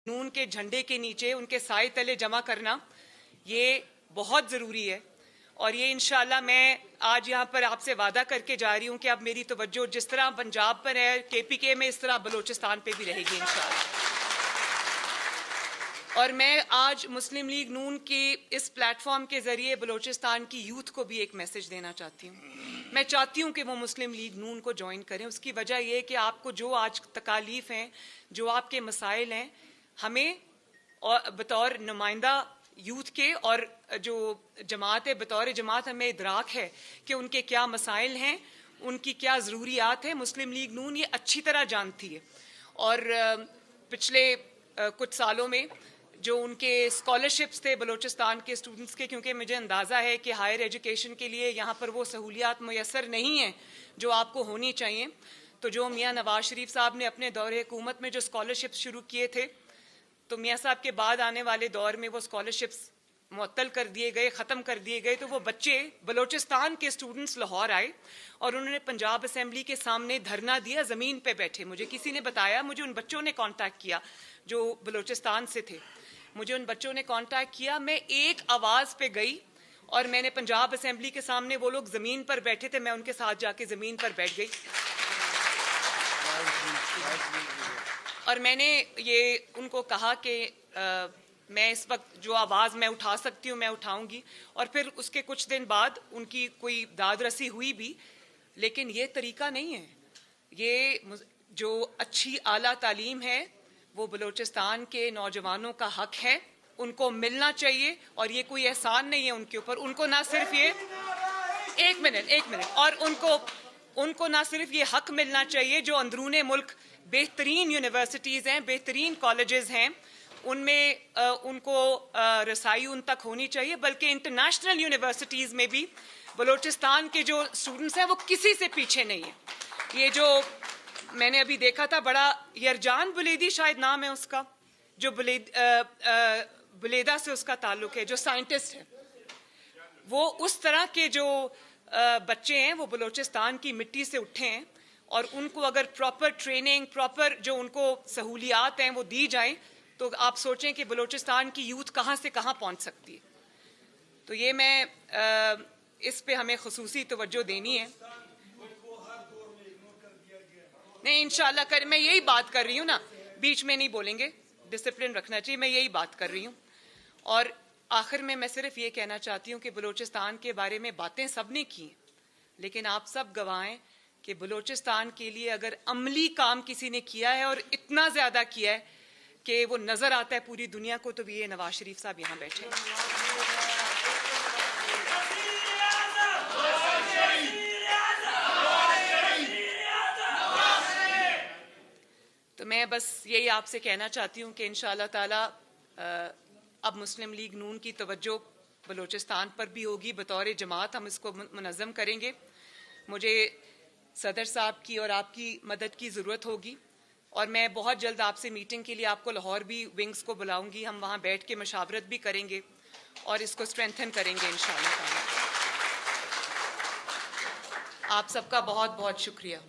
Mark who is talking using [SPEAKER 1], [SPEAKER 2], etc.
[SPEAKER 1] नून के झंडे के नीचे उनके साए तले जमा करना ये बहुत ज़रूरी है। और ये इंशाल्लाह मैं आज यहाँ पर आपसे वादा करके जा रही हूँ कि अब मेरी तवज्जो जिस तरह पंजाब पर है KPK में, इस तरह बलूचिस्तान पे भी रहेगी इंशाल्लाह। और मैं आज मुस्लिम लीग नून के इस प्लेटफॉर्म के ज़रिए बलूचिस्तान की यूथ को भी एक मैसेज देना चाहती हूँ। मैं चाहती हूँ कि वो मुस्लिम लीग नून को ज्वाइन करें। उसकी वजह ये है कि आपको जो आज तकालीफ हैं, जो आपके मसाइल हैं, हमें और बतौर नुमाइंदा यूथ के और जो जमात है, बतौर जमात हमें इदराक है कि उनके क्या मसाइल हैं, उनकी क्या ज़रूरियात हैं। मुस्लिम लीग नून ये अच्छी तरह जानती है। और पिछले कुछ सालों में जो उनके स्कॉलरशिप्स थे बलूचिस्तान के स्टूडेंट्स के, क्योंकि मुझे अंदाज़ा है कि हायर एजुकेशन के लिए यहाँ पर वो सहूलियात मुयसर नहीं हैं जो आपको होनी चाहिए, तो जो मियाँ नवाज शरीफ साहब ने अपने दौरे हुकूमत में जो स्कॉलरशिप्स शुरू किए थे, तो मियाँ साहब के बाद आने वाले दौर में वो स्कॉलरशिप्स मुअत्तल कर दिए गए, ख़त्म कर दिए गए। तो वो बच्चे बलूचिस्तान के स्टूडेंट्स लाहौर आए और उन्होंने पंजाब असेंबली के सामने धरना दिया, ज़मीन पे बैठे। मुझे किसी ने बताया, मुझे उन बच्चों ने कांटेक्ट किया जो बलूचिस्तान से थे, मुझे उन बच्चों ने कांटेक्ट किया। मैं एक आवाज़ पे गई और मैंने पंजाब असेंबली के सामने, वो लोग ज़मीन पर बैठे थे, मैं उनके साथ जाके ज़मीन पर बैठ गई और मैंने ये उनको कहा कि मैं इस वक्त जो आवाज़ मैं उठा सकती हूँ मैं उठाऊंगी। और फिर उसके कुछ दिन बाद उनकी कोई दाद रसी हुई भी, लेकिन ये तरीका नहीं है। ये जो अच्छी आला तालीम है वो बलूचिस्तान के नौजवानों का हक है, उनको मिलना चाहिए। और ये कोई एहसान नहीं है उनके ऊपर, उनको ना सिर्फ ये एक मिनट और उनको ना सिर्फ ये हक मिलना चाहिए जो अंदरूने मुल्क बेहतरीन यूनिवर्सिटीज़ हैं, बेहतरीन कॉलेजेस हैं, उनमें उनको रसाई उन तक होनी चाहिए, बल्कि इंटरनेशनल यूनिवर्सिटीज़ में भी बलूचिस्तान के जो स्टूडेंट्स हैं वो किसी से पीछे नहीं है। ये जो मैंने अभी देखा था, बड़ा यरजान बुलेदी शायद नाम है उसका, जो बुलेदा से उसका ताल्लुक है, जो साइंटिस्ट है, वो उस तरह के जो बच्चे हैं वो बलूचिस्तान की मिट्टी से उठे हैं। और उनको अगर प्रॉपर ट्रेनिंग, प्रॉपर जो उनको सहूलियात हैं वो दी जाएं, तो आप सोचें कि बलूचिस्तान की यूथ कहाँ से कहाँ पहुँच सकती है। तो ये मैं इस पे हमें खुसूसी तवज्जो देनी है। नहीं, इंशाल्लाह कर, मैं यही बात कर रही हूँ ना, बीच में नहीं बोलेंगे, डिसिप्लिन रखना चाहिए, मैं यही बात कर रही हूँ। और आखिर में मैं सिर्फ ये कहना चाहती हूँ कि बलूचिस्तान के बारे में बातें सब ने की, लेकिन आप सब गवाह हैं कि बलूचिस्तान के लिए अगर अमली काम किसी ने किया है और इतना ज़्यादा किया है कि वो नज़र आता है पूरी दुनिया को, तो भी ये नवाज शरीफ साहब यहाँ बैठे हैं। तो मैं बस यही आपसे कहना चाहती हूँ कि इंशाअल्लाह ताला अब मुस्लिम लीग नून की तवज्जो बलूचिस्तान पर भी होगी। बतौर जमात हम इसको मुनज़्ज़म करेंगे। मुझे सदर साहब की और आपकी मदद की ज़रूरत होगी और मैं बहुत जल्द आपसे मीटिंग के लिए आपको लाहौर भी विंग्स को बुलाऊंगी। हम वहाँ बैठ के मशावरत भी करेंगे और इसको स्ट्रेंथन करेंगे इंशाअल्लाह। आप सबका बहुत बहुत शुक्रिया।